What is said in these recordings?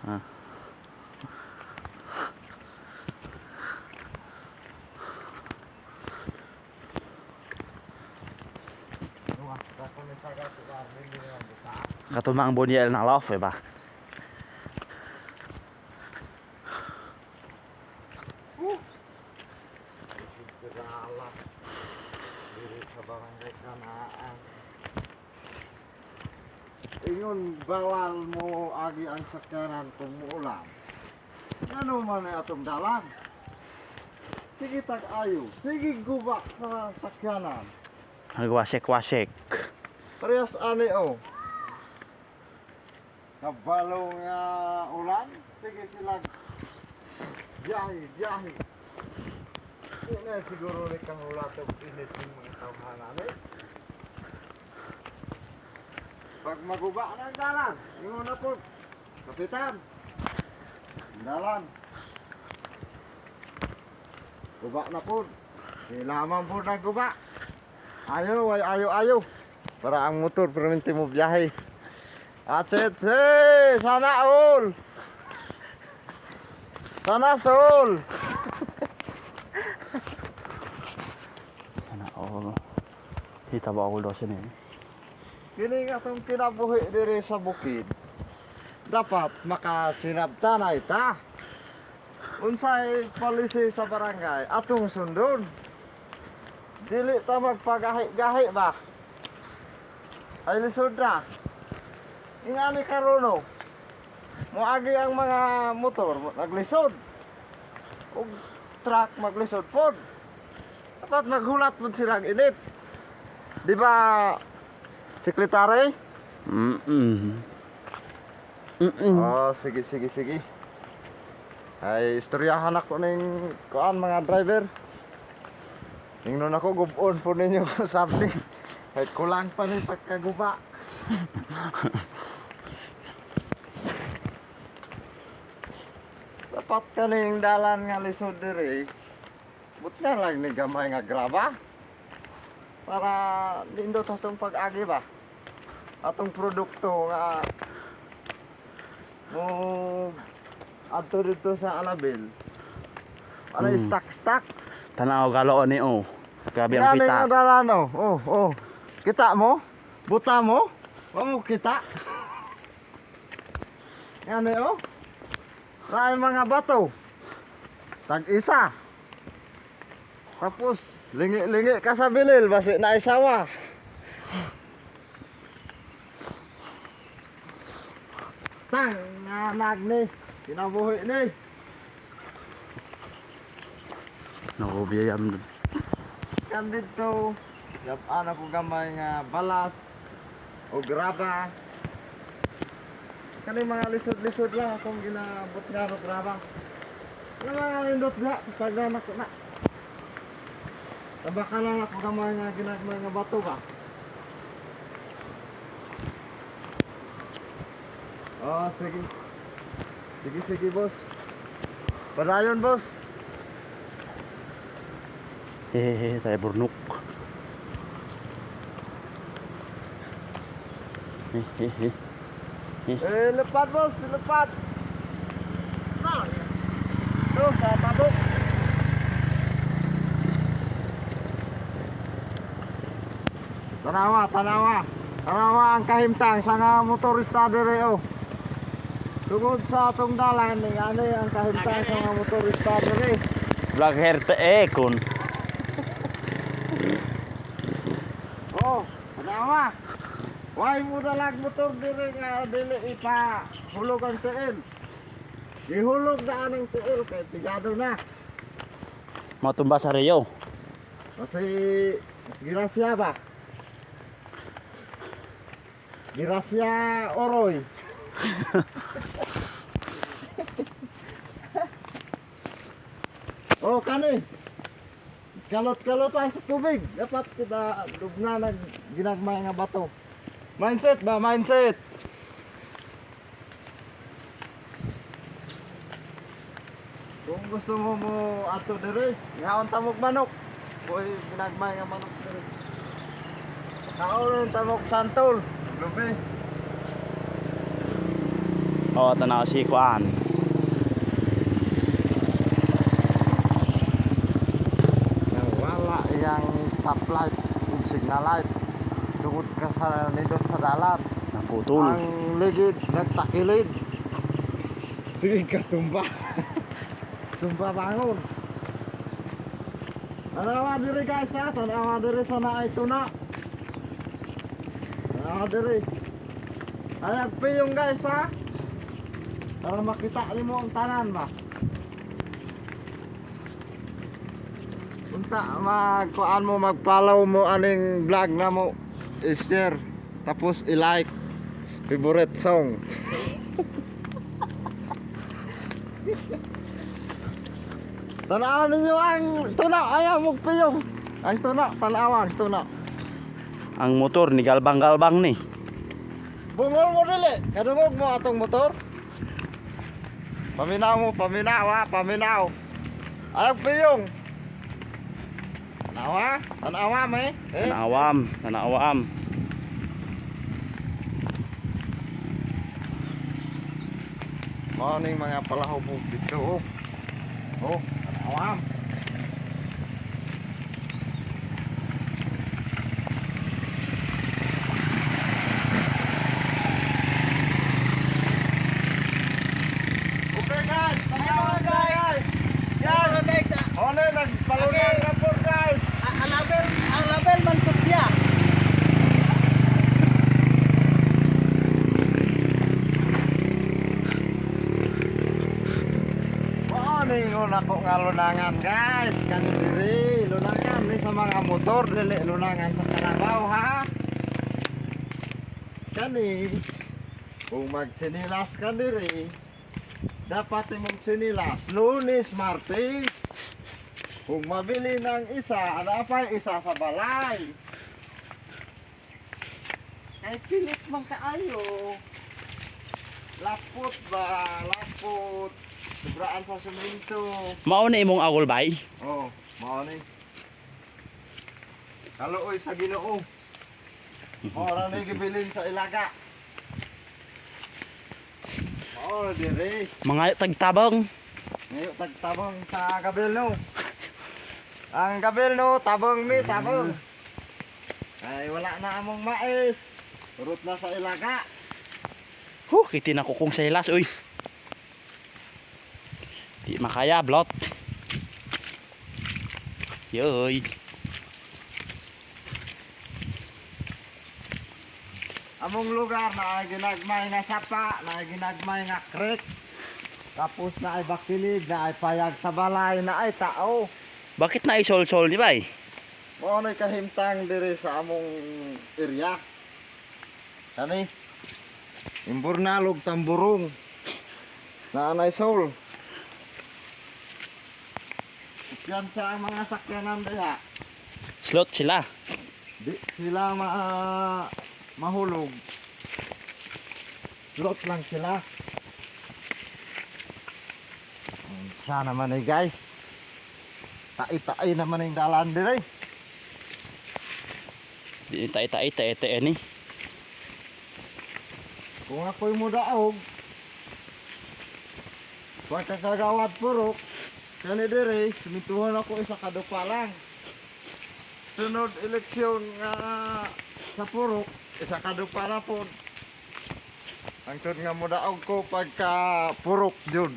Ah. Katumang Boniel na lof ba? Ingon bawal mo agi ang sakyanan kung muulan. Ano man ay atong dalan? Sige tag-ayo, sige guba sa sakyanan. Nagwasek-wasek. Parehas ani o. Kabalo nga ulan, sige sila biyahe. Hindi na siguro ni kang ulatog init yung mga tawhanan eh. Pag maguba na ang dalan, ingon na po, kapitan, dalan. Guba na po, kailangan po na guba. Ayaw. Para ang motor perminti mo biyahe. Atset, hey, sana all. Sana sol. Sana all. Kita ba ako doon eh? Kini nga itong kinabuhi diri sa bukid. Dapat makasinabta na ita. Unsay policy sa barangay atong sundon. Dili ta magpagahi-gahi ba? Ay lisod na. Ingani karono. Moagi ang mga motor naglisod. Ug truck maglisod pod. Dapat maghulat pod silang init. Di ba, sekretary? Oh, sige. Ay, istoryahan ako ng kuan mga driver. Ingnon ako, gubon po ninyo sabi. Kahit kulang pa rin pagkaguba. Dapat kaning dalan nga lisod diri. But nga lang ni gamay nga graba. Para nindot atong pag-agi ba? Atong produkto nga mo adto dito sa Alabil. Para stock. Tanaw galoon ni oh. Grabe ang Yan kita. ang dalan oh. Oh. Kita mo? Buta mo? Wa mo kita? Yan eh oh. May mga bato. Tag-isa. Tapos lingi-lingi ka sa bilil basi na isawa. Tang nanag ni kinabuhi ni. Nakubiyam. Kan dito yapan ako gamay nga balas o graba. Kani mga lisod-lisod lang akong ginabot nga ro graba. Ano mga nindot nga pasagan ako na. Tabaka lang ako gamay nga ginagmay nga bato ba. Oh, sige boss. Padayon boss. Hehehe, tayo burnok. Hehehe. Lepat boss, lepat. Nah. Tuh, saya tabuk. Tanawa ang kahimtang sa nga motorista diri oh. Tungod sa atong dalan ni ani ang kahimtang sa nga motorista diri. Black hair kun. Oh, tanawa. Why mo dalag motor diri nga dili ipa hulog ang seel. Gihulog na anang seel kay pigado na. Matumba sa Rio. Kasi grasya ba? Grasya oroy. Oh, kani. Kalot-kalot tayo sa tubig. Dapat kita dugna nag ginagmay nga bato. Mindset ba? Mindset. Kung gusto mo ato dire, ngaon tamok manok. Boy, ginagmay nga manok dire. Kaon tamok santol. Lubi. Oh, tanaw si kuan. Wala yang stoplight ug signal light tungod ka sa nindot sa dalan. Naputol. Ang ligid nagtakilid. Sige ka tumba. Tumba bangon. Tanawa diri guys ha, tanawa diri sa naay tuna. Tanawa diri. Ayag piyong guys ha. Para makita nimo ang tanan ba. Unta magkuan mo, mag-follow mo aning vlog na mo, i-share tapos i-like favorite song. Tanawan ninyo ang tuna, ayaw magpiyong. Ang tuna, tanawan, tuna. Ang motor ni galbang-galbang ni. Bungol mo dili, kadungog mo atong motor. Paminaw mo, paminaw ha, paminaw. Ayaw piyong. Tanawa, tanawa may. Tanawam. Morning mga palahubog dito oh. Oh, tanawa. Okay guys, tanawa guys. Guys, ano nagpalunan na po guys. Ang label man po siya. Morning una ko nga lunangan guys. Kani diri lunangan ni sa mga motor dili lunangan sa karabaw ha. Kani kung magsinilas ka diri dapat imong sinilas Lunes, Martes. Kung mabili ng isa, dapat isa sa balay. Ay pilit man kaayo. Lapot ba? Lapot. Sobraan sa semento. Mao na imong agol bay. Oh, mao ni. Kaluoy sa Ginoo. Ora ni gibilin sa Ilaga. Oh, dire. Mga tagtabang. Ngayon tagtabang sa Gabilno. Ang Gabilno, tabang mi, tabang. Ay wala na among mais. Urot na sa Ilaga. Kiti na ko kung sa ilas uy. Di makaya blot. Yoy. Among lugar na ginagmay nga sapa, na ginagmay nga creek. Tapos na ay bakilid, na ay payag sa balay, na ay tao. Bakit na isol-sol di bay? Mao na kahimtang diri sa among area. Kani Imburnalog Tamburong. Na anay soul. Yan sa mga sakyanan diha. Slot sila. Di sila mahulog. Slot lang sila. Sana naman eh guys. Tai-tai naman yung dalan dire. Di tai-tai ni. Kung ako'y mudaog, pagkakagawad purok, kani dire, sumituhan ako isa kadupa lang. Sunod eleksyon nga sa purok, isa kadupa na po. Ang tun nga mudaog ko pagka purok jud.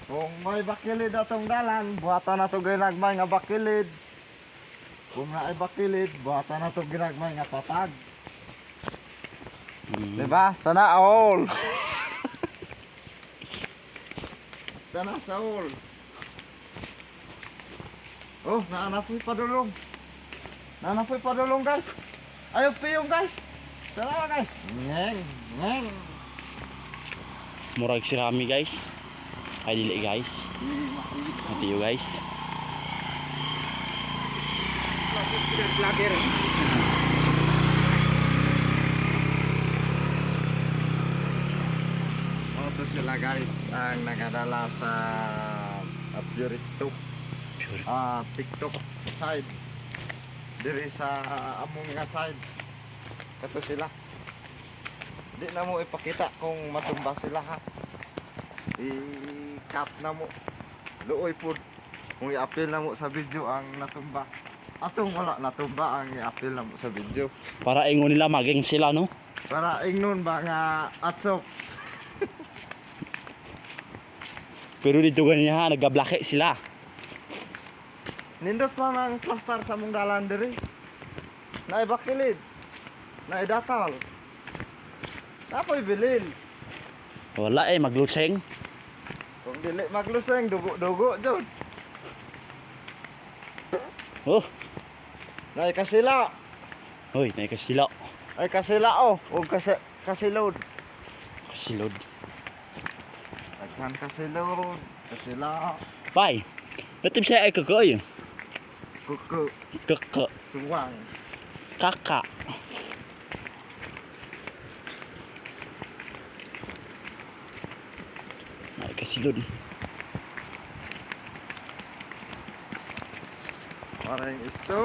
Kung may bakilid atong dalan, buhatan na ito ginagmay nga bakilid. Kung nga ay bakilid, buhatan na ito ginagmay nga patag. Diba? Sana all. Sana sa all. Oh, naanapoy padulong. Naanapoy padulong guys. Ayaw piyong guys. Sana guys. Ngeng, ngeng. Murag sirami guys. Ay dili guys. Mati yo guys. Vlogger. Ito sila guys ang nagadala sa Purito. TikTok side. Diri sa among nga side. Kato sila. Di na mo ipakita kung matumba sila ha. I-cut na mo. Luoy po. Kung i-appeal na mo sa video ang natumba. Atong wala natumba ang i-appeal na mo sa video. Para ingon nila maging sila, no? Para ingnon ba nga atsok. Pero dito ganyan, nagablake sila. Nindot pa ng plaster sa mong dalan diri. Naibakilid. Naidatal. Napoy bilil. Wala magluseng. Kung dili magluseng, dugo-dugo jud. Oh, Nay kasila. hoy, nay kasila. Ay kasila oh. Huwag kasilod. Kasilod. Aghan kasilod. Kasila. Pai, natip siya ay kakoy. Kuku. Kaka, Suwang. kaka. Nay kasilod. Parang ito.